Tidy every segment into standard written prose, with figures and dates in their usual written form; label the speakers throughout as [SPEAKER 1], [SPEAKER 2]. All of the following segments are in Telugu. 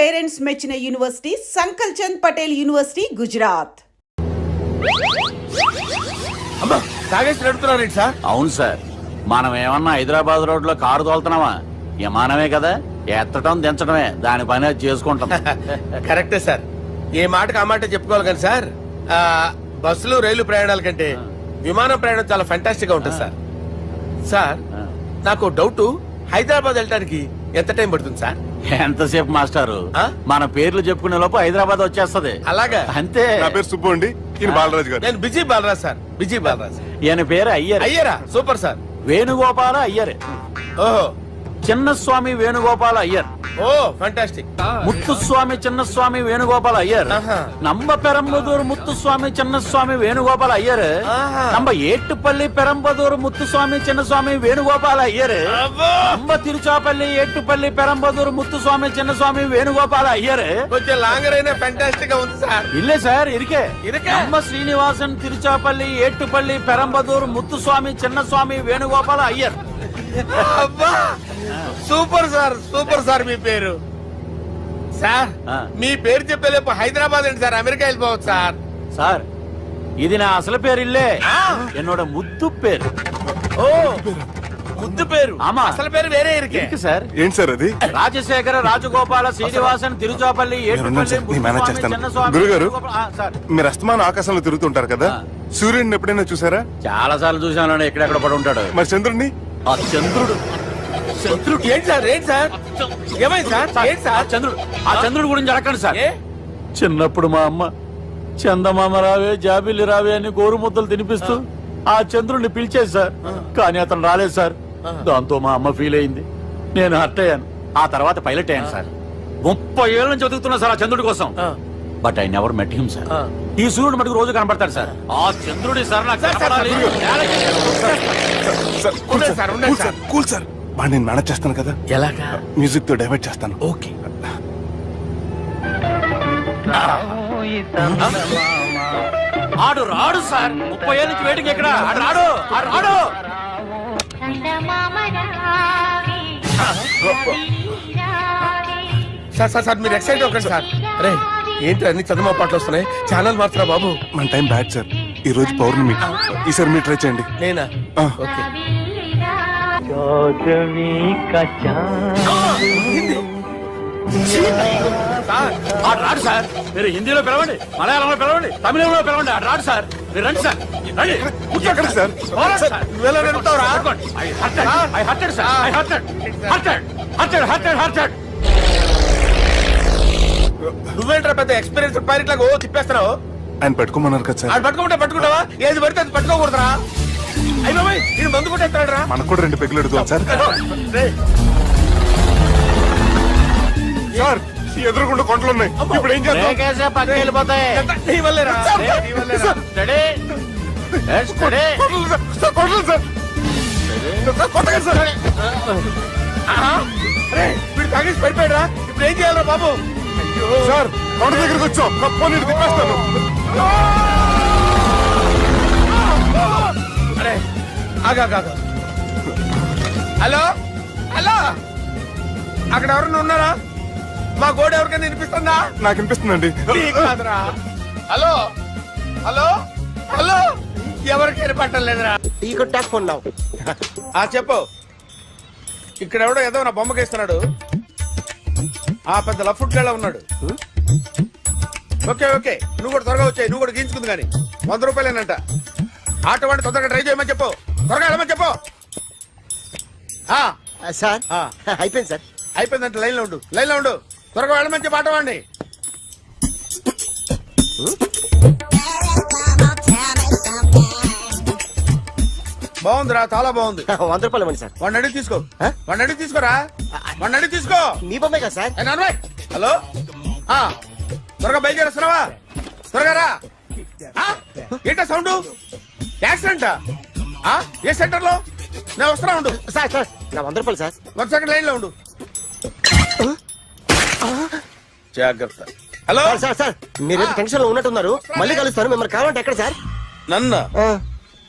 [SPEAKER 1] పేరెంట్స్ మెచ్చిన university Sankalchand Patel university Gujarat.
[SPEAKER 2] Sir అవును సార్, మనం ఏమన్నా హైదరాబాద్ రోడ్ లో కారు తోలుతున్నామా? విమానమే కదా, ఎత్తడం దించడమే దాని పని అది చేసుకుంటాం.
[SPEAKER 3] కరెక్టే సార్, ఏ మాటకు ఆ మాట చెప్పుకోవాలి కానీ సార్, బస్సులు రైలు ప్రయాణాల కంటే విమానం ప్రయాణం చాలా ఫెంటాస్టిక్ గా ఉంటుంది సార్. సార్ నాకు డౌట్, హైదరాబాద్ వెళ్ళడానికి ఎంత టైం పడుతుంది సార్?
[SPEAKER 2] ఎంతసేపు మాస్టారు, మన పేర్లు చెప్పుకునే లోపు హైదరాబాద్ వచ్చేస్తది.
[SPEAKER 3] అలాగా?
[SPEAKER 2] అంతే.
[SPEAKER 4] నా పేరు సుబ్బు అండి, ఈయన బాలరాజు గారు.
[SPEAKER 3] నేను busy Balaraj sir, busy Balaraj.
[SPEAKER 2] ఈయన పేరు అయ్యర్.
[SPEAKER 3] అయ్యరా? Super sir.
[SPEAKER 2] వేణుగోపాల అయ్యర్.
[SPEAKER 3] ఓహో,
[SPEAKER 2] చిన్నస్వామి వేణుగోపాల అయ్యర్.
[SPEAKER 3] Oh fantastic.
[SPEAKER 2] ముత్తుస్వామి చిన్నస్వామి వేణుగోపాల అయ్యర్. நம்ம பெரம்பதூர் முத்துசுவாமி சின்னசுவாமி வேணுகோபால ஐயர். நம்ம ஏட்டுப்பள்ளி பெரம்பதூர் முத்துசுவாமி சின்னசுவாமி வேணுகோபால ஐயர். நம்ம తిరుచాపల్లి ఏట్టుపల్లి పెరంబదూర్ ముత్తుస్వామి చిన్నస్వామి వేణుగోపాల అయ్యర్.
[SPEAKER 3] కొంచెం లాంగర్ అయినా ఫంటాస్టిక్ గా ఉంది సార్.
[SPEAKER 2] ఇల్లే సార్ ఇరికే. நம்ம Srinivasan Tiruchapalli Ettupalli Perambadur Muthuswamy Chinnaswamy Venugopala Iyer.
[SPEAKER 3] Super sir, super sir. మీ పేరు సార్, మీ పేరు చెప్పేలేపు హైదరాబాద్ అండి సార్, అమెరికా వెళ్ళిపోవచ్చు సార్.
[SPEAKER 2] సార్ ఇది నా అసలు పేరు ఇల్లే, என்னோட ముద్దు పేరు.
[SPEAKER 3] ఓ ముద్దు పేరు.
[SPEAKER 2] ఆమా,
[SPEAKER 3] అసలు పేరు వేరే ఇరికే
[SPEAKER 2] సార్.
[SPEAKER 4] ఏంటి సార్ అది?
[SPEAKER 2] రాజశేఖర రాజగోపాల శ్రీనివాసన్ తిరుచాపల్లి
[SPEAKER 4] గురుగారు, మీరు అస్తమానం ఆకాశంలో తిరుగుతుంటారు కదా, సూర్యుడిని ఎప్పుడైనా చూసారా?
[SPEAKER 2] చాలా సార్లు చూసాను, ఎక్కడెక్కడ పడి ఉంటాడు.
[SPEAKER 4] మరి చంద్రుడిని?
[SPEAKER 2] ఆ చంద్రుడు.
[SPEAKER 3] చంద్రుడు ఏంటి సార్? ఏంటి సార్? ఏమైంది సార్? ఏంటి సార్?
[SPEAKER 2] చంద్రుడు. ఆ చంద్రుడు గురించి అడగండి సార్. చిన్నప్పుడు మా అమ్మ చందమామ రావే జాబిల్లి రావే అని గోరు ముద్దలు తినిపిస్తూ ఆ చంద్రుడిని పిలిచేది సార్, కానీ అతను రాలేదు సార్. దాంతో మా అమ్మ ఫీల్ అయింది, నేను హర్ట్ అయ్యాను. ఆ తర్వాత పైలట్ అయ్యాను సార్. 30 ఏళ్ళ నుంచి చదువుతున్నా సార్ ఆ చంద్రుడి కోసం. But I never met him sir. ఈ సూర్యుడు మటుకు రోజు కనబడతాడు సార్. ఆ చంద్రుడి సార్ నాకు
[SPEAKER 4] కూల్ సార్, బాగా నేను మేనేజ్ చేస్తాను కదా.
[SPEAKER 3] ఎలాగా?
[SPEAKER 4] మ్యూజిక్ తో డైవర్ట్ చేస్తాను.
[SPEAKER 3] ఓకే.
[SPEAKER 2] ఆడు రాడు సార్, 30 ఏళ్ళ నుంచి వెయిటింగ్. ఎక్కడ ఆడు రాడు, ఆడు రాడు.
[SPEAKER 3] సార్ సార్ సార్ మీరు ఎక్సైట్ అవ్వకండి సార్. అరే ఏంటి అన్ని చదువు పాటలు వస్తున్నాయి, ఛానల్ మాత్రం బాబు.
[SPEAKER 4] మన టైం బ్యాడ్ సార్, ఈ రోజు పౌర్ణమి. ఈసారి మీరు ట్రై చేయండి.
[SPEAKER 3] నేనా? ఓకే.
[SPEAKER 2] ఆడు రాడు సార్, మీరు హిందీలో పిలవండి, మలయాళంలో పిలవండి, తమిళంలో పిలవండి, ఆడు రాడు సార్. మీరు రండి సార్, రండి.
[SPEAKER 4] కూర్చోకండి సార్.
[SPEAKER 3] నువ్వేంట్రా పెద్ద ఎక్స్పీరియన్స్ పైరెట్ లాగా ఓ తిప్పేస్తున్నావు?
[SPEAKER 4] ఆయన పెట్టుకోమన్నారు కదా సార్.
[SPEAKER 3] అది పట్టుకుంటే పట్టుకుంటావా? ఏది పడితే అది పట్టుకోకూడదురా. అయ్యి బాబాయ్, నేను మందు కొట్టేస్తాడు రా.
[SPEAKER 4] మనకు కూడా 2 పెగ్గులు ఎడుతాం సార్. సార్ ఎదురుకుండా కొండలు ఉన్నాయి, ఇప్పుడు ఏం చేద్దాం?
[SPEAKER 2] పక్కకి వెళ్ళిపోతాయి.
[SPEAKER 3] నీ వల్లేరా? వీడు తాగేసి పడిపోయాడు రా. ఇప్పుడు ఏం చేయాలరా బాబు?
[SPEAKER 4] సార్ కొండ దగ్గరికి వచ్చాం, పోనీ తిప్పేస్తాను.
[SPEAKER 3] అరే ఆగా. హలో హలో, అక్కడ ఎవరన్నా ఉన్నారా? మా గోడ ఎవరికైనా వినిపిస్తుందా?
[SPEAKER 4] నాకు వినిపిస్తుందండి.
[SPEAKER 3] కాదురా. హలో హలో హలో, ఎవరికి పట్టలేదురా. చెప్పు. ఇక్కడ ఎవడో ఏదో నా బొమ్మకేస్తున్నాడు, ఆ పెద్ద లఫుట్ గేళ ఉన్నాడు. ఓకే ఓకే, నువ్వు కూడా త్వరగా వచ్చాయి, నువ్వు కూడా గీంచుకుంది కానీ 100 రూపాయలేనంట. ఆటో వాడిని తొందరగా ట్రై చేయమని చెప్పు, త్వరగా వెళ్ళమని చెప్పు.
[SPEAKER 5] సార్ అయిపోయింది సార్.
[SPEAKER 3] అయిపోయిందంటే లైన్ లో ఉండు, త్వరగా వెళ్ళమని చెప్పు ఆటో వాడిని. బాగుందిరా, చాలా బాగుంది.
[SPEAKER 5] 100 రూపాయలు ఇవ్వండి సార్.
[SPEAKER 3] వాడిని అడిగి తీసుకో. వాడిని అడిగి తీసుకోరా, వాడిని అడిగి తీసుకో.
[SPEAKER 5] మీ బొమ్మే కదా సార్.
[SPEAKER 3] హలో, త్వరగా బయలుదేరేస్తున్నావా? త్వరగా రా. ఏంటా సౌండ్? యాక్సిడెంటా? ఏ సెంటర్ లో? నేను వస్తున్నా, ఉండు.
[SPEAKER 5] సార్ సార్ నా 100 రూపాయలు సార్.
[SPEAKER 3] 1 సెకండ్ లైన్ లో ఉండు. జాగ్రత్త. హలో
[SPEAKER 5] సార్ సార్, మీరు టెన్షన్ లో ఉన్నట్టున్నారు, మళ్ళీ కలుస్తాను. మిమ్మల్ని కావాలంటే ఎక్కడ సార్?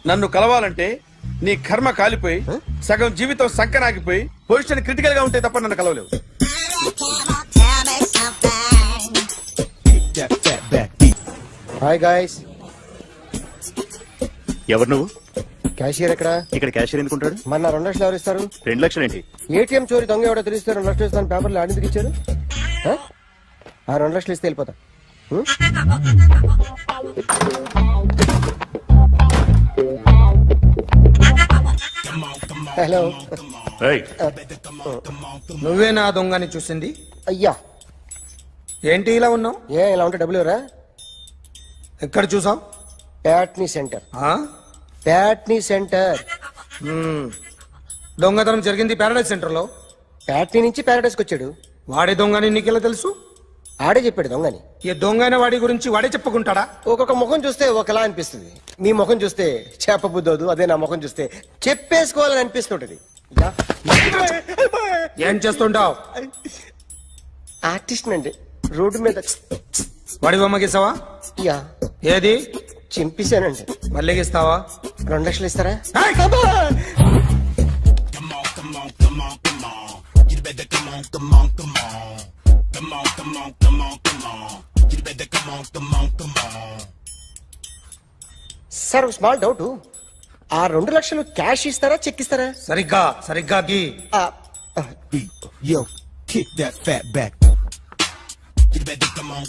[SPEAKER 3] నన్ను కలవాలంటే నీ కర్మ కాలిపోయి సగం జీవితం సంకనాగిపోయి పొజిషన్ క్రిటికల్ గా ఉంటే తప్ప నన్ను కలవలేవు.
[SPEAKER 5] Hi guys.
[SPEAKER 6] ఎవరు నువ్వు?
[SPEAKER 5] క్యాషియర్ ఎక్కడ?
[SPEAKER 6] ఇక్కడ క్యాషియర్ ఎందుకుంటాడు?
[SPEAKER 5] మన 2 లక్షలు ఎవరు ఇస్తారు?
[SPEAKER 6] 2 లక్షలు ఏంటి?
[SPEAKER 5] ఏటీఎం చోరీ దొంగ ఎవడో తెలిస్తే 2 లక్షలు ఇస్తాను పేపర్లు ఆడిందుకు ఇచ్చారు. ఆ 2 లక్షలు ఇస్తే వెళ్ళిపోతా. హలో.
[SPEAKER 6] ఏయ్,
[SPEAKER 7] నువ్వే నా దొంగని చూసింది?
[SPEAKER 5] అయ్యా,
[SPEAKER 7] ఏంటి ఇలా ఉన్నావు?
[SPEAKER 5] ఇలా ఉంటే డబ్బులు ఎవరా?
[SPEAKER 7] ఎక్కడ చూసావు?
[SPEAKER 5] ప్యాట్నీ సెంటర్. ప్యాట్నీ సెంటర్.
[SPEAKER 7] దొంగతనం జరిగింది ప్యారడైజ్ సెంటర్ లో.
[SPEAKER 5] ప్యాట్నీ నుంచి ప్యారడైస్కి వచ్చాడు.
[SPEAKER 7] వాడే దొంగని నీకెలా తెలుసు?
[SPEAKER 5] ఆడే చెప్పాడు దొంగని.
[SPEAKER 7] ఈ దొంగైన వాడి గురించి వాడే చెప్పుకుంటాడా?
[SPEAKER 5] ఒక్కొక్క ముఖం చూస్తే ఒకలా అనిపిస్తుంది. మీ ముఖం చూస్తే చేపబుద్దోదు, అదే నా ముఖం చూస్తే చెప్పేసుకోవాలని అనిపిస్తుంటది.
[SPEAKER 7] ఏం చేస్తుంటావు?
[SPEAKER 5] ఆర్టిస్ట్ అండి, రోడ్డు మీద
[SPEAKER 7] వాడి బొమ్మ గీసావా?
[SPEAKER 5] యా
[SPEAKER 7] ఏది?
[SPEAKER 5] చింపేశానండి.
[SPEAKER 7] మళ్ళీ గీస్తావా?
[SPEAKER 5] 2 లక్షలు ఇస్తారా? సార్ స్మాల్ డౌట్, ఆ 2 లక్షలు క్యాష్ ఇస్తారా చెక్ ఇస్తారా?
[SPEAKER 7] సరిగ్గా గీ.
[SPEAKER 8] Yo, kick that fat back. You better come on.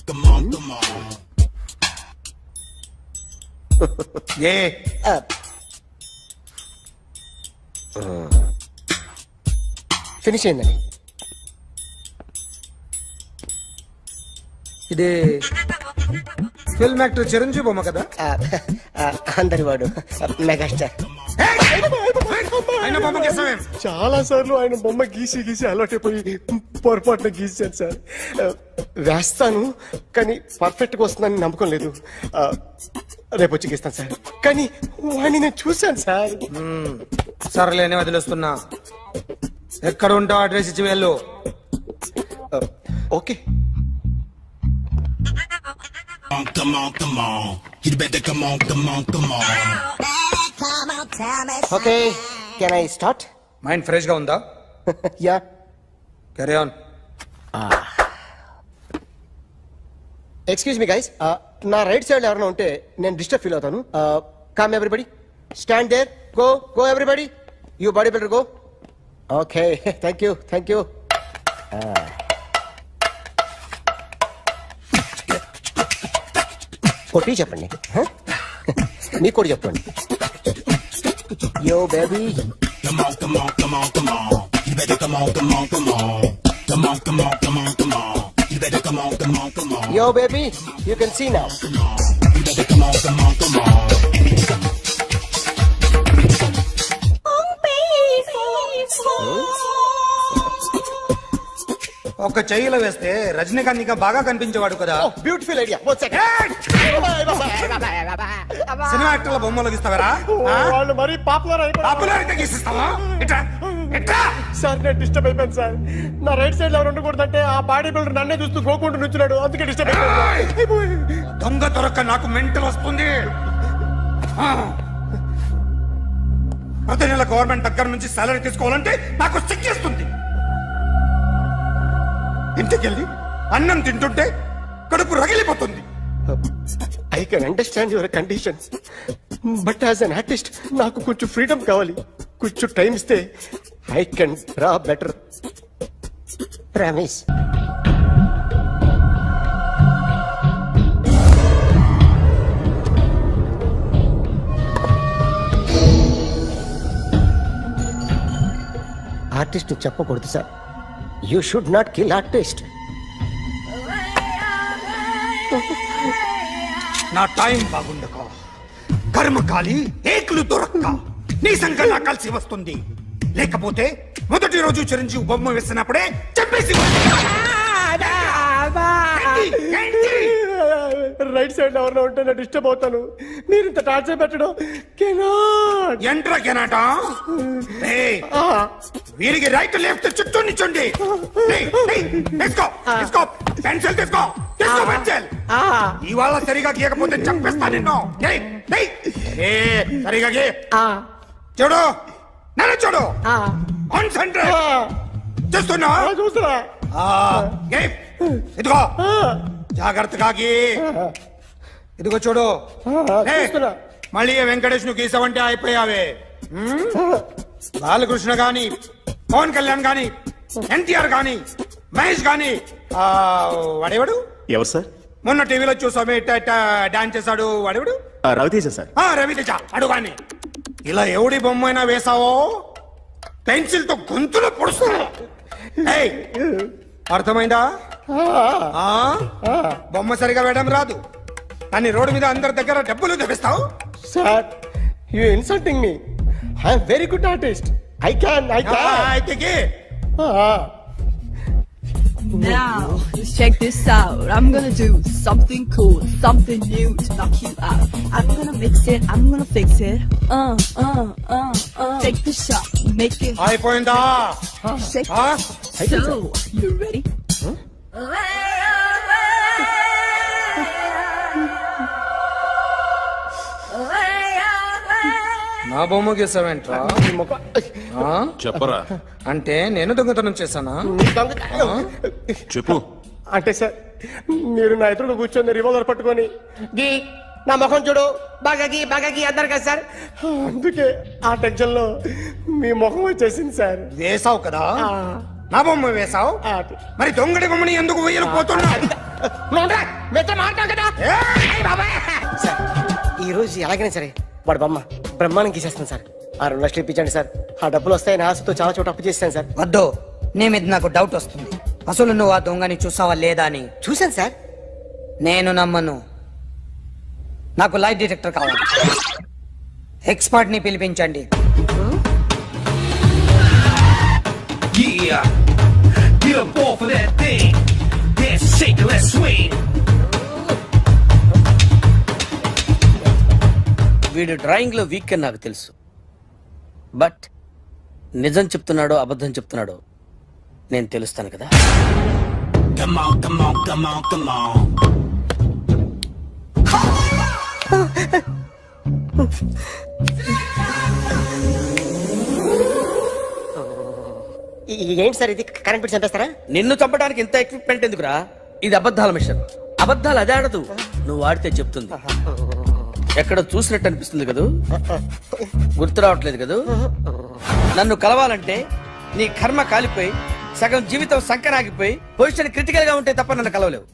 [SPEAKER 7] A
[SPEAKER 5] finish అయిందండి.
[SPEAKER 7] ఇది ఫిల్మ్ యాక్టర్ చిరంజీవి బొమ్మ కదా?
[SPEAKER 5] అందరి వాడు మెగాస్టార్.
[SPEAKER 7] ఆయన బొమ్మ గీసావేం?
[SPEAKER 5] చాలా సార్లు ఆయన బొమ్మ గీసి అలవాటైపోయి పొరపాటున గీసాను సార్. వేస్తాను కానీ పర్ఫెక్ట్ గా వస్తుందని నమ్మకం లేదు. రేపు వచ్చి గీస్తాను సార్. కానీ వాడిని నేను చూశాను సార్.
[SPEAKER 7] సర్లేని వదిలేస్తున్నా. ఎక్కడ ఉంటావు అడ్రస్ ఇచ్చి వెళ్ళు.
[SPEAKER 5] Okay.
[SPEAKER 8] Come on. You better come on.
[SPEAKER 5] Okay, can I start?
[SPEAKER 7] Mind fresh గా ఉందా?
[SPEAKER 5] Yeah.
[SPEAKER 7] Carry on.
[SPEAKER 5] Excuse me guys, నా రైట్ సైడ్ ఎవరైనా ఉంటే నేను డిస్టర్బ్ ఫీల్ అవుతాను. Come everybody, stand there, go everybody, you body builder go. Okay, thank you. కొట్టి చెప్పండి, మీకు కూడా చెప్పండి. Yo baby,
[SPEAKER 8] Come on. You better come on. Come on. You better come on.
[SPEAKER 5] Yo baby, you can see now.
[SPEAKER 8] You better come on.
[SPEAKER 7] ఒక చెయ్యిలో వేస్తే రజనీకాంత్ ఇంకా బాగా కనిపించేవాడు కదా.
[SPEAKER 5] Beautiful idea.
[SPEAKER 7] సినిమా యాక్టర్ల బొమ్మలు గీస్తావరా?
[SPEAKER 5] వాళ్ళు మరీ
[SPEAKER 7] పాపులారిటీ గీసిస్తావా? ఇట్రా.
[SPEAKER 5] సార్ నేను డిస్టర్బ్ అయిపోయాను సార్. నా రైట్ సైడ్ లో ఎవరు ఉండకూడదంటే ఆ బాడీ బిల్డర్ నన్నే చూస్తూ గోకుంటూ నుంచున్నాడు, అందుకే డిస్టర్బ్ అయిపోయాను.
[SPEAKER 7] దొంగ దొరక్క నాకు మెంటల్ వస్తుంది. ప్రతి నెల గవర్నమెంట్ దగ్గర నుంచి సాలరీ తీసుకోవాలంటే నాకు సిగ్గేస్తుంది. ఇంటికెళ్ళి అన్నం తింటుంటే కడుపు రగిలిపోతుంది.
[SPEAKER 5] I can understand your conditions, but as an artist నాకు కొంచెం ఫ్రీడమ్ కావాలి. కొంచెం టైం ఇస్తే I can draw better. Promise. Artist చెప్పకూడదు sir. You should not kill artist.
[SPEAKER 7] నా టైం బాగుండక కర్మకాలి ఏకులు దొరక్క నీ సంఘం నాకు కలిసి వస్తుంది. లేకపోతే మొదటి రోజు చిరంజీవి బొమ్మ వేసినప్పుడే చెప్పేసి
[SPEAKER 5] రైట్ సైడ్ ఎవరిలో ఉంటే నేను డిస్టర్బ్ అవుతాను. మీరు ఇంత టార్చర్ పెట్టడం
[SPEAKER 7] ఎంట్రా కెనాట. వీరికి రైట్ లెఫ్ట్ చుట్టూ నిచ్చండి. పెన్సిల్ తీసుకో పెన్సిల్. ఇవాళ సరిగా గీయకపోతే చంపేస్తా నిన్ను. సరిగా గీ. చూడు నన్ను చూడు. కాన్సంట్రేట్ చేస్తున్నా. ఇదిగో జాగ్రత్తగా గీ. ఇదిగో చూడు లే.
[SPEAKER 5] చూస్తున్నా.
[SPEAKER 7] మళ్ళీ ఏ వెంకటేష్ ను గీసావంటే అయిపోయావే బాలకృష్ణ గాని పవన్ కళ్యాణ్ గాని ఎన్టీఆర్ గాని మహేష్ గాని వాడేవాడు
[SPEAKER 6] ఎవరు సార్?
[SPEAKER 7] మొన్న టీవీలో చూసామే డాన్స్ చేశాడు వాడేవాడు
[SPEAKER 6] రవితేజ సార్.
[SPEAKER 7] రవితేజ అడుగాని ఇలా ఎవడి బొమ్మ అయినా వేసావో పెన్సిల్ తో గొంతులో పొడుస్తున్నా ఏయ్, అర్థమైందా ఆ? బొమ్మ సరిగా వేయడం రాదు అని రోడ్డు మీద అందరి దగ్గర డబ్బులు తెప్పిస్తావు
[SPEAKER 5] sir you insulting me I'm very good artist I can
[SPEAKER 7] అయితే
[SPEAKER 9] Now, let's check this out. I'm gonna do something cool, something new to knock you out. I'm gonna mix it, I'm gonna fix it. Take the shot, make it
[SPEAKER 7] అయిపోయిందా
[SPEAKER 9] shake.
[SPEAKER 7] ఆ?
[SPEAKER 9] So, you ready?
[SPEAKER 7] నా బొమ్మ గీసావేంట్రా
[SPEAKER 6] చెప్పరా.
[SPEAKER 7] అంటే నేను దొంగతనం చేశానా
[SPEAKER 6] చెప్పు.
[SPEAKER 5] అంటే సార్ మీరు నా ఎదురుగా కూర్చొని రివాల్వర్ పట్టుకొని గీ నా ముఖం చూడు బాగా గీ అన్నారు కదా సార్ అందుకే ఆ టెన్షన్ లో మీ ముఖం వచ్చేసింది సార్
[SPEAKER 7] వేసావు కదా నా బొమ్మ వేసావు మరి దొంగడి బొమ్మని ఎందుకు వేయలు పోతున్నా
[SPEAKER 5] ఈ రోజు ఎలాగైనా సరే వాడు బొమ్మ బ్రహ్మాండం గీసేస్తాను సార్ ఆ 2 లక్షలు ఇప్పించండి సార్ ఆ డబ్బులు వస్తాయని ఆశతో చాలా చోట అప్పు చేస్తాను సార్
[SPEAKER 10] వద్దు నీ మీద నాకు డౌట్ వస్తుంది అసలు నువ్వు ఆ దొంగని చూసావా లేదా అని
[SPEAKER 5] చూశాను సార్
[SPEAKER 10] నేను నమ్మను నాకు లైట్ డిటెక్టర్ కావాలి ఎక్స్పర్ట్ ని పిలిపించండి
[SPEAKER 11] వీడు డ్రాయింగ్ లో వీక్ అని నాకు తెలుసు బట్ నిజం చెప్తున్నాడో అబద్ధం చెప్తున్నాడో నేను తెలుస్తాను కదా
[SPEAKER 5] ఏంటి సార్ ఇది కరెంట్ బిల్ చంపేస్తారా
[SPEAKER 11] నిన్ను చంపడానికి ఇంత ఎక్విప్మెంట్ ఎందుకురా ఇది అబద్ధాల మిషన్ అబద్ధాలు అదే ఆడదు నువ్వు ఆడితే చెప్తుంది ఎక్కడ చూసినట్టు అనిపిస్తుంది కదూ గుర్తు రావట్లేదు కదూ నన్ను కలవాలంటే నీ కర్మ కాలిపోయి సగం జీవితం సంకరాగిపోయి పొజిషన్ క్రిటికల్ గా ఉంటే తప్ప నన్ను కలవలేవు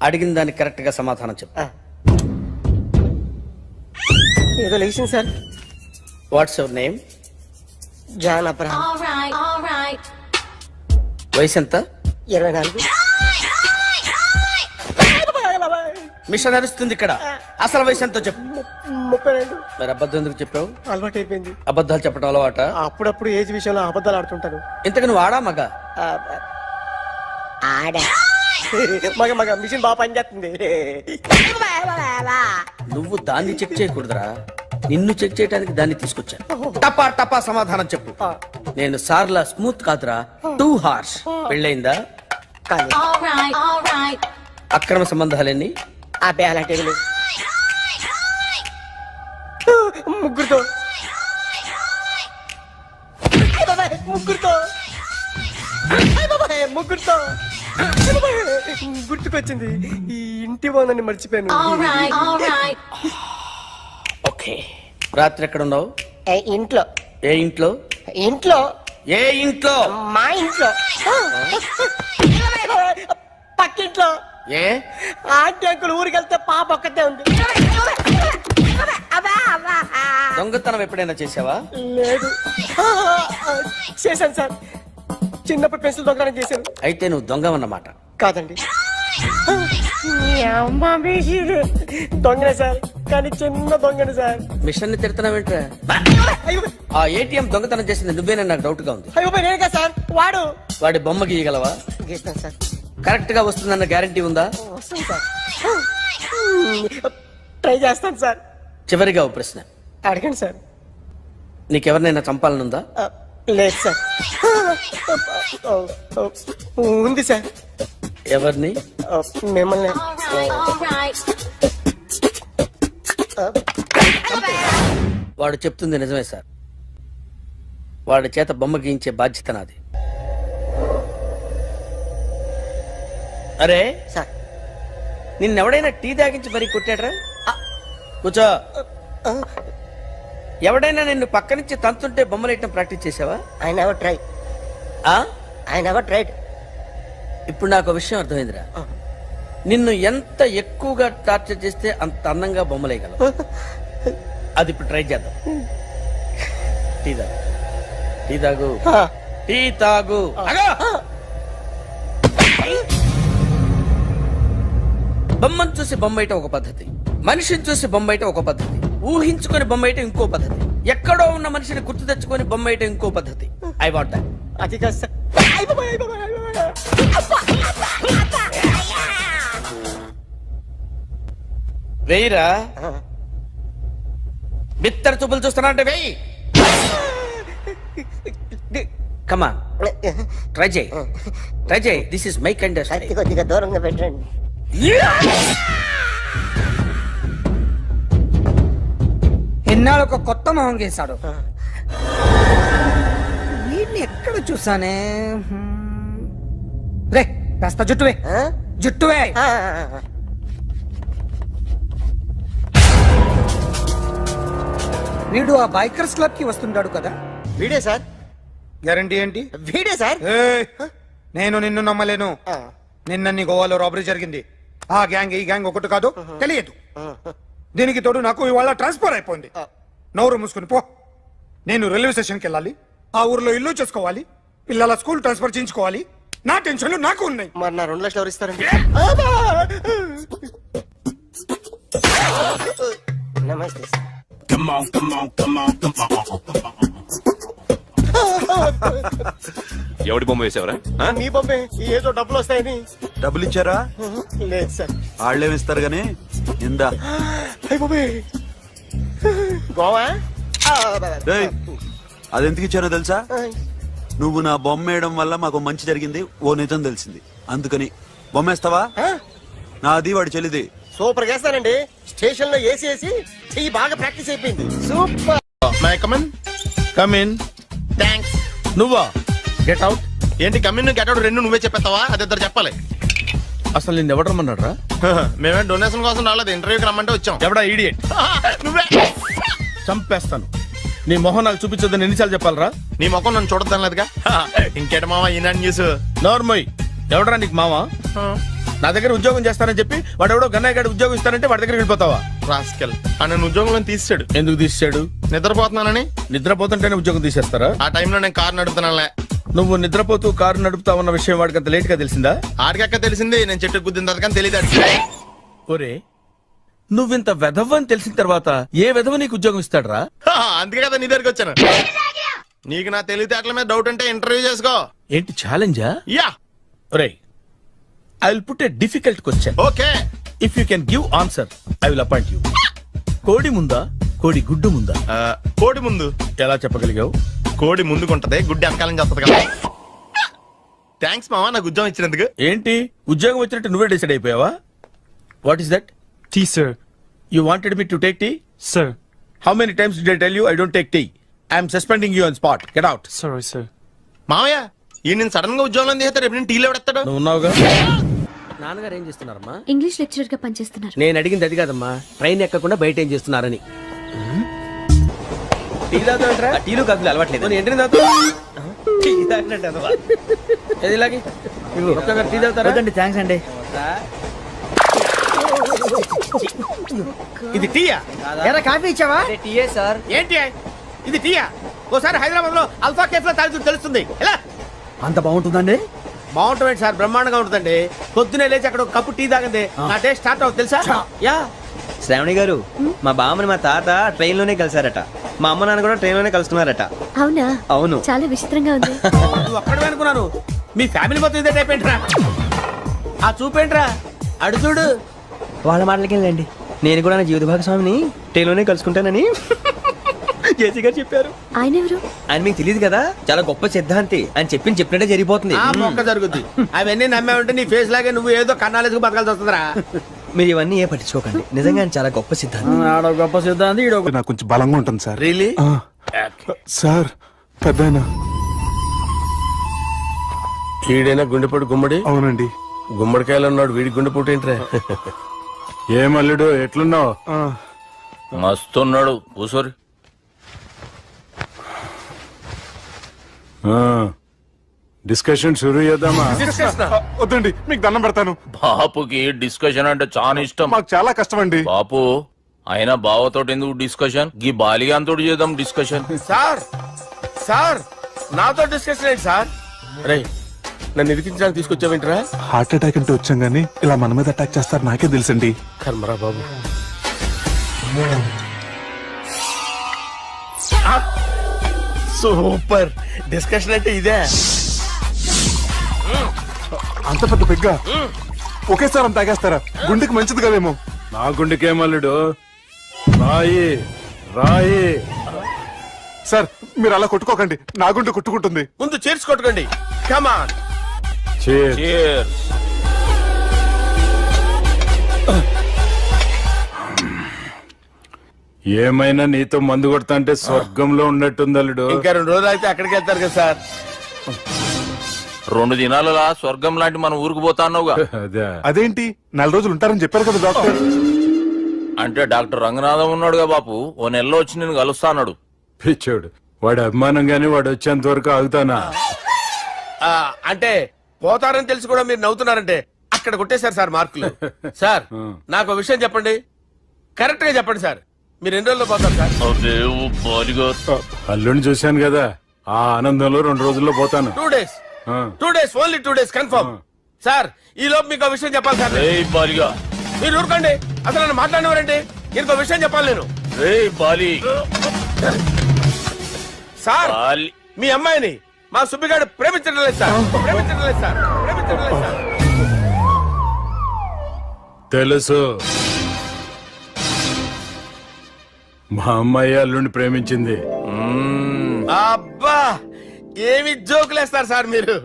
[SPEAKER 11] అడిగిన దానికి కరెక్ట్ గా సమాధానం చెప్పు
[SPEAKER 5] ఏదో లేచింది sir
[SPEAKER 11] what's your name
[SPEAKER 5] John Abraham
[SPEAKER 11] వయసు ఎంత
[SPEAKER 5] 24
[SPEAKER 11] మిషన్ నడుస్తుంది ఇక్కడ అసలు వయసు ఎంతో చెప్పు
[SPEAKER 5] 32
[SPEAKER 11] మరి అబద్ధం ఎందుకు చెప్పావు
[SPEAKER 5] అలవాటు అయిపోయింది
[SPEAKER 11] అబద్ధాలు చెప్పడం అలవాట
[SPEAKER 5] అప్పుడప్పుడు ఏజ్ విషయంలో అబద్ధాలు ఆడుతుంటాను
[SPEAKER 11] ఇంతకు నువ్వు ఆడా మగ
[SPEAKER 5] ఆడా మగ మిషన్ బాగా పనిచేస్తుంది
[SPEAKER 11] నువ్వు దాన్ని చెక్ చేయకూడదురా నిన్ను చెక్ చేయడానికి దాన్ని తీసుకొచ్చాను టపా టపా సమాధానం చెప్పు నేను సార్లా స్మూత్ కాదురా టూ హార్ష్ పెళ్ళయిందా
[SPEAKER 5] కానీ
[SPEAKER 11] అక్రమ సంబంధాలన్నీ
[SPEAKER 5] అబ్బే అలాంటి ముగ్గురుతో ముగ్గురుతో గుర్తుకొచ్చింది ఈ ఇంటి బాగుందని మర్చిపోయాను
[SPEAKER 11] ఓకే రాత్రి ఎక్కడ ఉన్నావు
[SPEAKER 5] ఇంట్లో
[SPEAKER 11] ఏ ఇంట్లో
[SPEAKER 5] ఇంట్లో
[SPEAKER 11] ఏ ఇంట్లో
[SPEAKER 5] మా ఇంట్లో పక్కింట్లో
[SPEAKER 11] ఏ
[SPEAKER 5] ఆంటీ అంకుల్ ఊరికి వెళ్తే పాప ఒక్కతే ఉంది
[SPEAKER 11] దొంగతనం ఎప్పుడైనా చేసావా
[SPEAKER 5] లేదు చేశాను సార్ చిన్నప్పుడు పెన్సిల్ దొంగతనం చేశాను
[SPEAKER 11] అయితే నువ్వు దొంగవన్నమాట
[SPEAKER 5] కాదండి దొంగనే సార్ కానీ చిన్న దొంగని సార్
[SPEAKER 11] మిషన్ ని తిడుతున్నావేంట్రా
[SPEAKER 5] అయ్యో
[SPEAKER 11] ఆ ఏటీఎం దొంగతనం చేసింది నువ్వేనని నాకు డౌట్ గా ఉంది
[SPEAKER 5] అయ్యో నేను కదా సార్ వాడు
[SPEAKER 11] వాడి బొమ్మ గీయగలవా
[SPEAKER 5] గీస్తాను సార్
[SPEAKER 11] కరెక్ట్ గా వస్తుందన్న గ్యారంటీ ఉందా
[SPEAKER 5] వస్తాను సార్ ట్రై చేస్తాను సార్
[SPEAKER 11] చివరిగా ఓ ప్రశ్న
[SPEAKER 5] అడగండి సార్
[SPEAKER 11] నీకెవరినైనా చంపాలనుందా
[SPEAKER 5] లేదు సార్ ఉంది సార్
[SPEAKER 11] ఎవరిని
[SPEAKER 5] మిమ్మల్ని
[SPEAKER 11] వాడు చెప్తుంది నిజమే సార్ వాడి చేత బొమ్మ గీయించే బాధ్యత నాది అరే
[SPEAKER 5] సార్
[SPEAKER 11] నిన్నెవడైనా టీ తాగించి మరీ కొట్టాడ్రా? కూర్చో. ఎవడైనా నిన్ను పక్క నుంచి తంతుంటే బొమ్మలేయటం ప్రాక్టీస్ చేసావా?
[SPEAKER 10] I never try. I never tried.
[SPEAKER 11] ఇప్పుడు నాకు విషయం అర్థమైందిరా. నిన్ను ఎంత ఎక్కువగా టార్చర్ చేస్తే అంత అందంగా బొమ్మలేయగలవు. అది ఇప్పుడు ట్రై చేద్దాం. టీ తాగు, టీ తాగు, టీ తాగు. బొమ్మను చూసి బొమ్మేయటం ఒక పద్ధతి, మనిషిని చూసి బొమ్మేయటం ఒక పద్ధతి, ఊహించుకొని బొమ్మేయటం ఇంకో పద్ధతి, ఎక్కడో ఉన్న మనిషిని గుర్తు తెచ్చుకొని బొమ్మేయటం ఇంకో పద్ధతి. I want that.
[SPEAKER 5] అది కాదు సార్.
[SPEAKER 11] వెయ్యిరా. బిత్తర చూపులు చూస్తున్నా అంటే వెయ్యి. కమా, ట్రై చేయి, ట్రై చేయి. This is my kind.
[SPEAKER 10] కొద్దిగా దూరంగా పెట్టండి. ఎన్నాళ్ళు ఒక కొత్త మొహం గీశాడు. వీడిని ఎక్కడ చూసానే? రే కాస్త జుట్టువే, జుట్టువే. వీడు ఆ బైకర్స్ క్లబ్ కి వస్తుంటాడు కదా?
[SPEAKER 5] వీడే సార్.
[SPEAKER 7] గ్యారంటీ ఏంటి?
[SPEAKER 5] వీడే సార్.
[SPEAKER 7] ఏయ్, నేను నిన్ను నమ్మలేను. నిన్న నీ గోవాలో రాబరీ జరిగింది. ఆ గ్యాంగ్ ఈ గ్యాంగ్ ఒకటి కాదు, తెలియదు. దీనికి తోడు నాకు ఇవాళ ట్రాన్స్ఫర్ అయిపోయింది. నోరు మూసుకుని పో. నేను రైల్వే స్టేషన్కి వెళ్ళాలి, ఆ ఊర్లో ఇల్లు చేసుకోవాలి, పిల్లల స్కూల్ ట్రాన్స్ఫర్ చేయించుకోవాలి. నా టెన్షన్లు నాకు ఉన్నాయి.
[SPEAKER 5] మరి నా 2 లక్షలు ఎవరు ఇస్తారండి? నమస్తే సార్.
[SPEAKER 6] ఎవడి బొమ్మ వేసావరా?
[SPEAKER 5] మీ బొమ్మే. ఏదో డబ్బులు వస్తాయని.
[SPEAKER 2] డబ్బులు ఇచ్చారా?
[SPEAKER 5] లేదు సార్.
[SPEAKER 2] వాళ్ళేమి ఇస్తారు గానీ ఇందా.
[SPEAKER 5] గోవా
[SPEAKER 2] అది ఎందుకు ఇచ్చారో తెలుసా? నువ్వు నా బొమ్మ వేయడం వల్ల మాకు మంచి జరిగింది, ఓ నిజం తెలిసింది, అందుకని బొమ్మేస్తావా? నాది వాడి చెల్లిది.
[SPEAKER 5] సూపర్ చేస్తానండి. స్టేషన్ లో ఏసీ వేసి చెయ్యి బాగా ప్రాక్టీస్ అయిపోయింది. సూపర్.
[SPEAKER 3] కమిన్. థ్యాంక్స్. నువ్వా? Get out.
[SPEAKER 6] ఏంటి కమ్యూన్ గెట్ అవుట్ రెండు నువ్వే చెప్పేస్తావా? అది ఇద్దరు చెప్పాలి.
[SPEAKER 3] అసలు నిన్ను ఎవడు రమ్మన్నాడు రా?
[SPEAKER 6] మేమే డొనేషన్ కోసం రాలేదు, ఇంటర్వ్యూకి రమ్మంటే వచ్చాం.
[SPEAKER 3] ఎవడా ఈడియట్?
[SPEAKER 6] నువ్వే.
[SPEAKER 3] చంపేస్తాను. నీ మొహం నాకు చూపించొద్దని ఎన్నిసార్లు చెప్పాలరా?
[SPEAKER 6] నీ ముఖం నన్ను చూడద్దాం లేదుగా. ఇంకేట మావా ఈనాడు న్యూస్.
[SPEAKER 3] నోర్మోయ్. ఎవడరా నీకు మావా? నా దగ్గర ఉద్యోగం చేస్తానని చెప్పి వాడు ఎవడో గన్నయ్య గడి ఉద్యోగం ఇస్తానంటే వాడి దగ్గర వెళ్ళిపోతావా?
[SPEAKER 6] రాస్కెల్. నన్ను ఉద్యోగంలో తీసాడు.
[SPEAKER 3] ఎందుకు తీసాడు?
[SPEAKER 6] నిద్రపోతున్నానని.
[SPEAKER 3] నిద్రపోతుంటేనే ఉద్యోగం తీసేస్తారా?
[SPEAKER 6] ఆ టైంలో నేను కారు నడుపుతున్నానులే.
[SPEAKER 3] నువ్వు నిద్రపోతూ కారు నడుపుతావన్న విషయం వాడికి అంత లేట్ గా తెలిసిందా?
[SPEAKER 6] ఆడికక్క తెలిసింది, నేను చెట్టు గుద్దిన తర్వాత కానీ తెలియదు.
[SPEAKER 3] ఒరే, నువ్వింత వెధవ అని తెలిసిన తర్వాత ఏ వెధవ నీకు ఉద్యోగం ఇస్తాడరా?
[SPEAKER 6] అందుకే కదా నీ దగ్గరికి వచ్చాను. నీకు నా తెలివితేటల మీద డౌట్ అంటే ఇంటర్వ్యూ చేసుకో.
[SPEAKER 3] ఏంటి ఛాలెంజా?
[SPEAKER 6] యా.
[SPEAKER 3] ఒరే, I will put a difficult question.
[SPEAKER 6] Okay.
[SPEAKER 3] If you can give answer I will appoint you. కోడి ముందా, కోడి గుడ్డు ముందా?
[SPEAKER 6] కోడి ముందు.
[SPEAKER 3] ఎలా చెప్పగలిగావు?
[SPEAKER 6] కోడి ముందుకుంటది, గుడ్డి వెనకాలం చేస్తుంది కదా. థ్యాంక్స్ మావా నాకు ఉద్యోగం ఇచ్చినందుకు.
[SPEAKER 3] ఏంటి ఉద్యోగం వచ్చినట్టు నువ్వే డిసైడ్ అయిపోయావా? What is that?
[SPEAKER 2] Tea sir.
[SPEAKER 3] You wanted me to take tea?
[SPEAKER 2] Sir.
[SPEAKER 3] How many times did I tell you I don't take tea? I am suspending you on spot. Get out.
[SPEAKER 2] Sorry, sir.
[SPEAKER 6] మావయ్య ఈ నేను సడన్ గా ఉద్యోగంలో తీస్తాడు, రేపు నేను టీలో పెడతాడు.
[SPEAKER 3] నువ్వు ఉన్నావుగా. నాన్నగారు ఏం చేస్తున్నారమ్మా?
[SPEAKER 9] ఇంగ్లీష్ లెక్చరర్ గా పనిచేస్తున్నారు.
[SPEAKER 11] నేను అడిగింది అది కాదమ్మా, ట్రైన్ ఎక్కకుండా బయట ఏం చేస్తున్నారని. టీ తాగుతాంట్రా? టీలు కాదు అలవాట్లేదు. ఏంటి తాగుతా? టీ తాగినట్టు ఏది ఇలాగే ఒక్కగారు టీ తాగుతారా? థ్యాంక్స్ అండి. ఇది టీయా?
[SPEAKER 10] కాఫీ ఇచ్చావా?
[SPEAKER 11] టీయే సార్. ఏంటి ఇది టీయా? ఓసారి హైదరాబాద్ లో అల్ఫా కేఫ్ లో తాగుతూ తెలుస్తుంది. ఎలా
[SPEAKER 10] అంత బాగుంటుందండి?
[SPEAKER 11] బాగుంటుంది సార్, బ్రహ్మాండంగా ఉంటుందండి. పొద్దునే లేచి అక్కడ ఒక కప్పు టీ తాగండి నా డే స్టార్ట్ అవుతుంది తెలుసా? యా.
[SPEAKER 10] శ్రావణి గారు, మా బామ్మని మా తాత ట్రైన్ లోనే కలిసారట, మా అమ్మ నాన్న కూడా ట్రైన్ లోనే కలుసుకున్నారట.
[SPEAKER 9] అవునా?
[SPEAKER 10] అవును.
[SPEAKER 9] చాలా విచిత్రంగా ఉంది.
[SPEAKER 11] నువ్వు అక్కడే అనుకున్నాను, మీ ఫ్యామిలీ మొత్తం ఇదే టైప్ ఏంట్రా? ఆ చూపేంట్రా అడు చూడు.
[SPEAKER 10] వాళ్ళ మాటలకి వెళ్ళండి, నేను కూడా నా జీవిత భాగస్వామిని ట్రైన్ లోనే కలుసుకుంటానని జేసీ గారు చెప్పారు.
[SPEAKER 9] ఆయన ఎవరు?
[SPEAKER 10] ఆయన మీకు తెలియదు కదా, చాలా గొప్ప సిద్ధాంతి అని చెప్పినట్టే జరిగిపోతుంది.
[SPEAKER 11] ఆ మొక్క జరుగుద్ది. అవన్నీ నమ్మే ఉంటే నీ ఫేస్ లాగే నువ్వు ఏదో కన్నాలేసుకు బతకాల్సి వస్తుందిరా.
[SPEAKER 10] మీరు ఇవన్నీ ఏ పట్టించుకోకండి, నిజంగా ఆయన చాలా గొప్ప సిద్ధాంతి.
[SPEAKER 11] గొప్ప సిద్ధాంతి.
[SPEAKER 4] నాకు కొంచెం బలంగా ఉంటుంది సార్.
[SPEAKER 3] రియలీ?
[SPEAKER 4] సార్ పెద్దయినా.
[SPEAKER 3] ఈడైనా గుండెపోటు గుమ్మడి?
[SPEAKER 4] అవునండి.
[SPEAKER 3] గుమ్మడికాయలు ఉన్నాడు, వీడి గుండెపోటు ఏంట్రా?
[SPEAKER 2] ఏమల్లుడు ఎట్లున్నావు?
[SPEAKER 12] మస్తున్నాడు కూసోరి.
[SPEAKER 2] డిస్కషన్ షురూ చేద్దామా?
[SPEAKER 4] వద్దండి, మీకు దండం పెడతాను.
[SPEAKER 12] బాపుకి డిస్కషన్ అంటే చాలా ఇష్టం.
[SPEAKER 4] మాకు చాలా కష్టం అండి.
[SPEAKER 12] బాపు అయినా బావతోటి ఎందుకు డిస్కషన్? గీ బాలిగాంతోటి చేద్దాం డిస్కషన్.
[SPEAKER 3] సార్ సార్ నాతో డిస్కషన్ ఏంటి సార్? రే నన్ను ఇరికించడానికి తీసుకొచ్చావేంట్రా?
[SPEAKER 4] హార్ట్ అటాక్ అంటే వచ్చాం గానీ ఇలా మన మీద అటాక్ చేస్తారు నాకే తెలుసండి.
[SPEAKER 3] కర్మరా బాబు. సూపర్ డిస్కషన్ అంటే ఇదే.
[SPEAKER 4] అంత పెద్ద పెగ్గా ఒకేసారి అంత తాగేస్తారా? గుండెకి మంచిది కదేమో.
[SPEAKER 2] నా గుండెకేమల్లుడు, రాయి రాయి.
[SPEAKER 4] సార్ మీరు అలా కొట్టుకోకండి, నా గుండె కొట్టుకుంటుంది.
[SPEAKER 3] ముందు చేర్చుకొట్టుకోండి. కమాన్.
[SPEAKER 2] Cheers.
[SPEAKER 12] Cheers.
[SPEAKER 2] ఏమైనా నీతో మందు కొడతా అంటే స్వర్గంలో ఉన్నట్టుంది అల్లుడు.
[SPEAKER 3] ఇంకా 2 రోజులు అయితే అక్కడికి వెళ్తారు కదా సార్.
[SPEAKER 12] 2 దినాలలా స్వర్గం లాంటి మన ఊరికి పోతాన్నావుగా.
[SPEAKER 2] అదే
[SPEAKER 4] అదేంటి 4 రోజులు ఉంటారని చెప్పారు కదా డాక్టర్.
[SPEAKER 12] అంటే డాక్టర్ రంగనాథం ఉన్నాడుగా బాపు, ఓ నెలలో వచ్చి నేను కలుస్తాన్నాడు.
[SPEAKER 2] పిచ్చోడు, వాడి అభిమానం గాని వాడు వచ్చేంత వరకు ఆగుతానా?
[SPEAKER 3] అంటే పోతారని తెలిసి కూడా మీరు నవ్వుతున్నారంటే అక్కడ కొట్టేశారు సార్ మార్కులు. సార్ నాకు విషయం చెప్పండి, కరెక్ట్ గా చెప్పండి సార్. మీరు 2 రోజుల్లో పోతారు సార్?
[SPEAKER 2] అల్లుడిని చూశాను కదా, ఆ ఆనందంలో 2 రోజుల్లో పోతాను.
[SPEAKER 3] 2 days. 2 days, only 2 days confirm. Sir ఈ లోపు మీకు ఒక విషయం చెప్పాలి సార్.
[SPEAKER 12] బాలిగా
[SPEAKER 3] మీరు ఊరుకోండి, అసలు నన్ను మాట్లాడినవారండి. ఇంకో విషయం చెప్పాలి నేను.
[SPEAKER 12] బాలి
[SPEAKER 3] సార్ మీ అమ్మాయిని మా సుబ్బిగాడు ప్రేమించడం లేదు సార్. ప్రేమించడం లేదు సార్. ప్రేమించడం లేదు సార్.
[SPEAKER 2] తెలుసు, మా అమ్మాయి అల్లుడిని ప్రేమించింది.
[SPEAKER 3] అబ్బా ఏమి జోకులేస్తారు సార్ మీరు.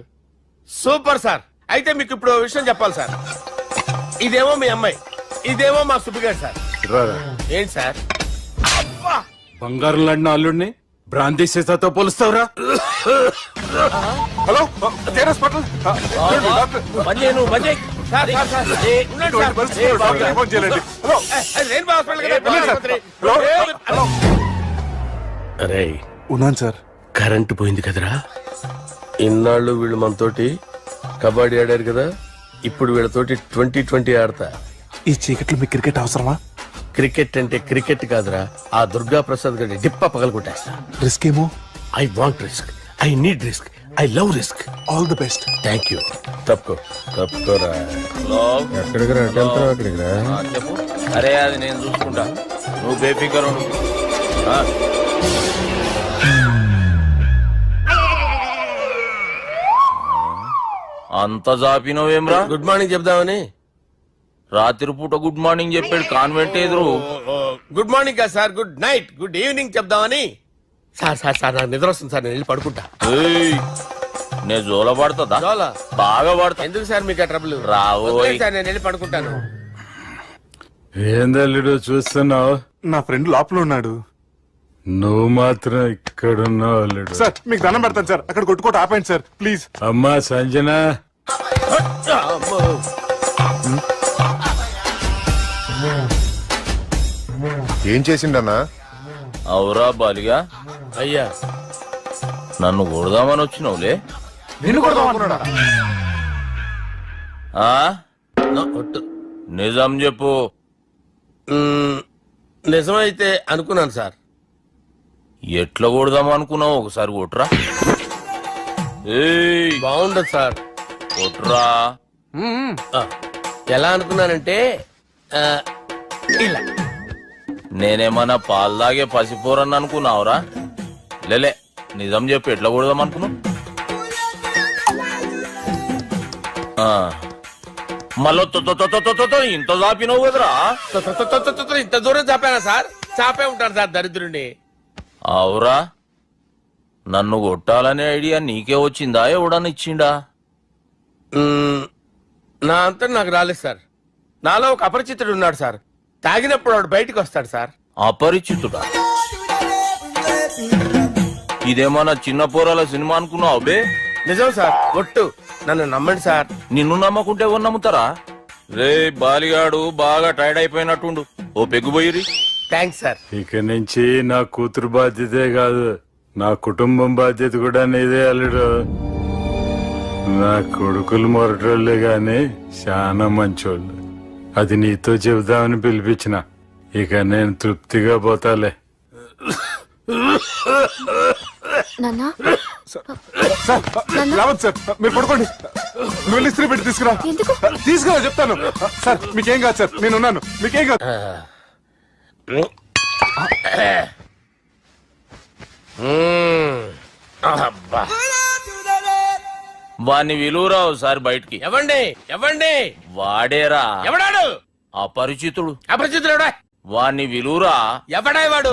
[SPEAKER 3] Super sir. అయితే మీకు ఇప్పుడు ఓ విషయం చెప్పాలి సార్. ఇదేమో మీ అమ్మాయి, ఇదేమో మా సుబ్బిగాడు సార్.
[SPEAKER 2] రారా.
[SPEAKER 3] ఏంటి సార్? అబ్బా
[SPEAKER 2] బంగారం లాంటి అల్లుడిని భ్రాంతి సీతతో పోలుస్తావురా?
[SPEAKER 4] Hello hospital.
[SPEAKER 3] Sir sir sir ఉండండి సార్.
[SPEAKER 4] ఫోన్ చేయండి. హలో
[SPEAKER 3] రెయిన్బో హాస్పిటల్ కదా,
[SPEAKER 4] వెళ్ళండి సార్.
[SPEAKER 3] ఆసుపత్రి.
[SPEAKER 4] హలో
[SPEAKER 3] అరే
[SPEAKER 4] ఉన్నాను సార్.
[SPEAKER 3] కరెంటు పోయింది కదరా. ఇన్నాళ్ళు వీళ్ళు మనతోటి కబడ్డీ ఆడారు కదా, ఇప్పుడు వీళ్ళతోటి 2020 ఆడతా.
[SPEAKER 4] ఈ చీకట్లో మీకు క్రికెట్ అవసరమా?
[SPEAKER 3] క్రికెట్ అంటే క్రికెట్ కాదురా, ఆ దుర్గా ప్రసాద్ గారి డిప్ప పగలగొట్టేస్తా.
[SPEAKER 4] రిస్క్ ఏమో.
[SPEAKER 3] I want risk, I need risk, I love risk.
[SPEAKER 4] All the best.
[SPEAKER 3] Thank you. తప్పుకోరా. ఎక్కడికి రా? అక్కడికి రా.
[SPEAKER 12] చెప్పు. అరే అది నేను చూసుకుంటా, నువ్వు బేఫికర్ ఉండు. అంత జాపినవేమ్రా?
[SPEAKER 3] గుడ్ మార్నింగ్ చెప్దామని.
[SPEAKER 12] రాత్రి పూట గుడ్ మార్నింగ్ చెప్పాడు కాన్వెంట్ ఎదురు.
[SPEAKER 3] గుడ్ మార్నింగ్ కదా sir, good night, good evening చెప్దామని. సార్ సార్ సార్ నాకు నిద్ర వస్తుంది సార్, నేను వెళ్ళి పడుకుంటా.
[SPEAKER 12] నేను జోల పడుతుందా?
[SPEAKER 3] జోలా?
[SPEAKER 12] బాగా పడతా.
[SPEAKER 3] ఎందుకు సార్ మీకు ఆ ట్రబుల్?
[SPEAKER 12] రావోయ్
[SPEAKER 3] సార్ నేను వెళ్ళి పడుకుంటాను.
[SPEAKER 2] ఏందల్లుడు చూస్తున్నావు?
[SPEAKER 4] నా ఫ్రెండ్ లోపల ఉన్నాడు.
[SPEAKER 2] నువ్వు మాత్రం ఇక్కడున్నావు అల్లుడు.
[SPEAKER 4] సార్ మీకు దండం పెడతాను సార్, అక్కడ కొట్టుకోట ఆపండి సార్ ప్లీజ్.
[SPEAKER 2] అమ్మా సంజన,
[SPEAKER 6] ఏం చేసిండన్నా?
[SPEAKER 12] అవురా బాలిగా,
[SPEAKER 3] అయ్యా
[SPEAKER 12] నన్ను కొడదామని వచ్చినావులే.
[SPEAKER 4] నిన్ను కొడదామన్నాడా?
[SPEAKER 12] ఆ? నిజం చెప్పు.
[SPEAKER 3] నిజమైతే అనుకున్నాను సార్.
[SPEAKER 12] ఎట్లా కొడదాం అనుకున్నావు? ఒకసారి కొట్రా.
[SPEAKER 3] బాగుండదు సార్.
[SPEAKER 12] కొట్రా.
[SPEAKER 3] ఎలా అనుకున్నానంటే ఇలా.
[SPEAKER 12] నేనేమన్నా పాలు తాగే పసిపోరని అనుకున్నావురా? లేలే, నిజం చెప్పు, ఎట్లా కొడదాం అనుకున్నావు? మళ్ళీ ఇంత చాపినావు కదరా?
[SPEAKER 3] ఇంత దూరం చాపానా సార్? చాపే ఉంటాను సార్ దరిద్రుడిని.
[SPEAKER 12] అవురా, నన్ను కొట్టాలనే ఐడియా నీకే వచ్చిందా? ఎవడని ఇచ్చిండా?
[SPEAKER 3] నా అంతా నాకు రాలేదు సార్. నాలో ఒక అపరిచితుడు ఉన్నాడు సార్. తాగినప్పుడు వాడు బయటకు వస్తాడు సార్.
[SPEAKER 12] అపరిచితుడా? ఇదేమన్నా చిన్న పోరాల సినిమా అనుకున్నావు బే?
[SPEAKER 3] నిజం సార్, ఒట్టు. నన్ను నమ్మండి సార్.
[SPEAKER 12] నిన్ను నమ్మకుంటే ఎవరు నమ్ముతారా? రే బాలిగాడు బాగా టైర్డ్ అయిపోయినట్టుండు ఓ పెగ్గు పోయిరి.
[SPEAKER 3] Thanks sir.
[SPEAKER 2] ఇక నుంచి నా కూతురు బాధ్యతే కాదు, నా కుటుంబం బాధ్యత కూడా నీదే అల్లుడు. నా కొడుకులు మొరటోళ్ళే గాని చాలా మంచోళ్ళు. అది నీతో చెబుదామని పిలిపించిన. ఇక నేను తృప్తిగా పోతాలే.
[SPEAKER 9] నాన్నా
[SPEAKER 4] సార్ రావద్దు సార్, మీరు పడుకోండి. నువ్వు వెళ్ళి ఇస్త్రీ పెట్టి తీసుకురా. తీసుకురా చెప్తాను. సార్ మీకేం కాదు సార్, నేనున్నాను, మీకేం కాదు.
[SPEAKER 3] అబ్బా.
[SPEAKER 12] వాణ్ణి విలువరావు సార్ బయటికి.
[SPEAKER 3] ఎవండి ఎవండి
[SPEAKER 12] వాడేరా
[SPEAKER 3] ఎవడాడు?
[SPEAKER 12] అపరిచితుడు.
[SPEAKER 3] అపరిచితుడు ఎవడా?
[SPEAKER 12] వాణ్ణి విలువరా.
[SPEAKER 3] ఎవడా వాడు?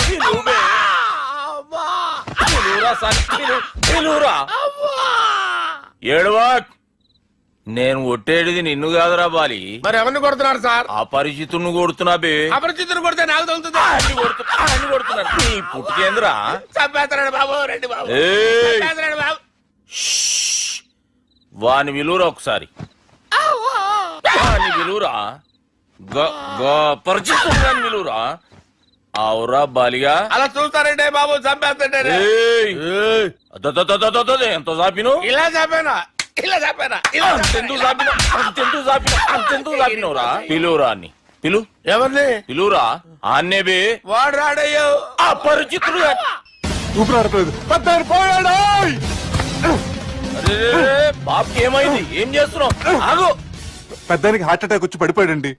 [SPEAKER 12] విలువరా సార్, విలువరా. ఏడవా, నేను ఒట్టేడిది నిన్ను కాదురా బాలి.
[SPEAKER 3] మరి ఎవరిని కొడుతున్నారు సార్?
[SPEAKER 12] అపరిచితుడిని కొడుతున్నా బే.
[SPEAKER 3] అపరిచితుడు కొడితే నాకు తగులుతుంది.
[SPEAKER 12] అన్ని కొడుతున్నారు. నీ పుట్టుకేంద్రా.
[SPEAKER 3] చంపేస్తున్నాడు బాబు, రండి బాబు.
[SPEAKER 12] ఏయ్.
[SPEAKER 3] చంపేస్తున్నాడు బాబు.
[SPEAKER 12] వాని విలువరా ఒకసారి. వాని విలువరా. పరిచితుడు విలువరా. అవురా బాలిగా.
[SPEAKER 3] అలా చూస్తారంటే బాబు, చంపేస్తాడే.
[SPEAKER 12] ఎంత చాపిను.
[SPEAKER 3] ఇలా చంపేనా, ఇలా చంపేనా, ఇలా
[SPEAKER 12] అంతెందుకు చాపిను, అంతెందుకు చాపిను, అంతెందుకు చాపినవురా. పిలువురా అని పిలు.
[SPEAKER 3] ఎవరిని
[SPEAKER 12] పిలువురా. ఆన్నే బే.
[SPEAKER 3] వాడు రాడయ్యో.
[SPEAKER 12] అపరిచితుడు.
[SPEAKER 4] ఊపిరి ఆడట్లేదు. పెద్దాయన పోయాడు.
[SPEAKER 12] అరే బాబుకి ఏమైంది? ఏం చేస్తున్నావు? ఆగు.
[SPEAKER 4] పెద్దానికి హార్ట్ అటాక్ వచ్చి పడిపోయాడండి.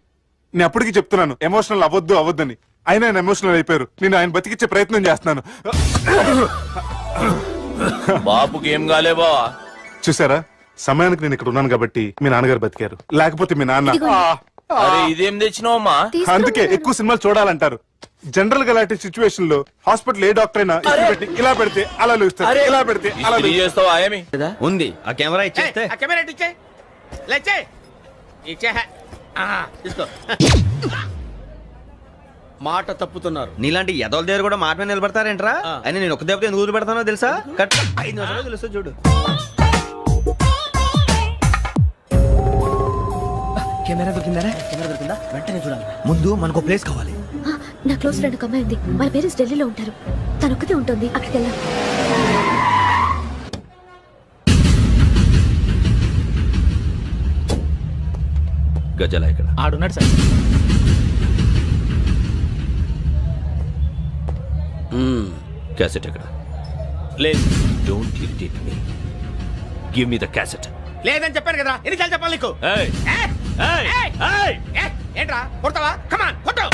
[SPEAKER 4] నేను అప్పటికి చెప్తున్నాను ఎమోషనల్ అవ్వద్దు అవ్వద్దని. ఆయన ఎమోషనల్ అయిపోయారు. నేను ఆయన బతికిచ్చే ప్రయత్నం చేస్తున్నాను.
[SPEAKER 12] బాబుకి ఏం కాలే బావా.
[SPEAKER 4] చూసారా, సమయానికి నేను ఇక్కడ ఉన్నాను కాబట్టి మీ నాన్నగారు బతికారు. లేకపోతే మీ నాన్న.
[SPEAKER 12] అరే ఇదేం తెచ్చినావమ్మా?
[SPEAKER 4] అందుకే ఎక్కువ సినిమాలు చూడాలంటారు. జనరల్ గా అలాంటి సిచ్యువేషన్ లో హాస్పిటల్ ఏ డాక్టర్ అయినా ఇస్త్రీ పెట్టి ఇలా పెడితే అలా లూస్తారు, ఇలా పెడితే అలా
[SPEAKER 12] ఇస్త్రీ చేస్తావా ఏమి?
[SPEAKER 10] ఉంది ఆ కెమెరా ఇచ్చేస్తే.
[SPEAKER 3] ఆ కెమెరా ఇచ్చే, లేచే ఇచ్చే. తీసుకో. మాట తప్పుతున్నారు.
[SPEAKER 10] నీలాంటి ఎదల దగ్గర కూడా మాట మీద నిలబడతారేంట్రా? అని నేను ఒక దెబ్బతో ఎందుకు పెడతానో తెలుసా? కట్ 5 నిమిషాలు తెలుసు చూడు. కెమెరా దొరికిందా? కెమెరా దొరికిందా? వెంటనే చూడాలి. ముందు మనకు ప్లేస్ కావాలి.
[SPEAKER 9] నా క్లోజ్ ఫ్రెండ్ ఒక అమ్మాయి ఉంది. వాళ్ళ పేరెంట్స్ ఢిల్లీలో ఉంటారు. తను ఒక్కతే ఉంటుంది. అక్కడికి వెళ్ళాం.
[SPEAKER 12] గజల ఇక్కడ
[SPEAKER 10] ఆడున్నాడు సార్.
[SPEAKER 12] క్యాసెట్ ఎక్కడ?
[SPEAKER 3] లేదు.
[SPEAKER 12] Don't irritate me. Give me the cassette.
[SPEAKER 3] లేదని చెప్పాను కదా, ఎన్నిసార్లు చెప్పాలి నీకు?
[SPEAKER 12] ఏయ్
[SPEAKER 3] ఏంట్రా కొడతావా? కమాన్ కొట్టు.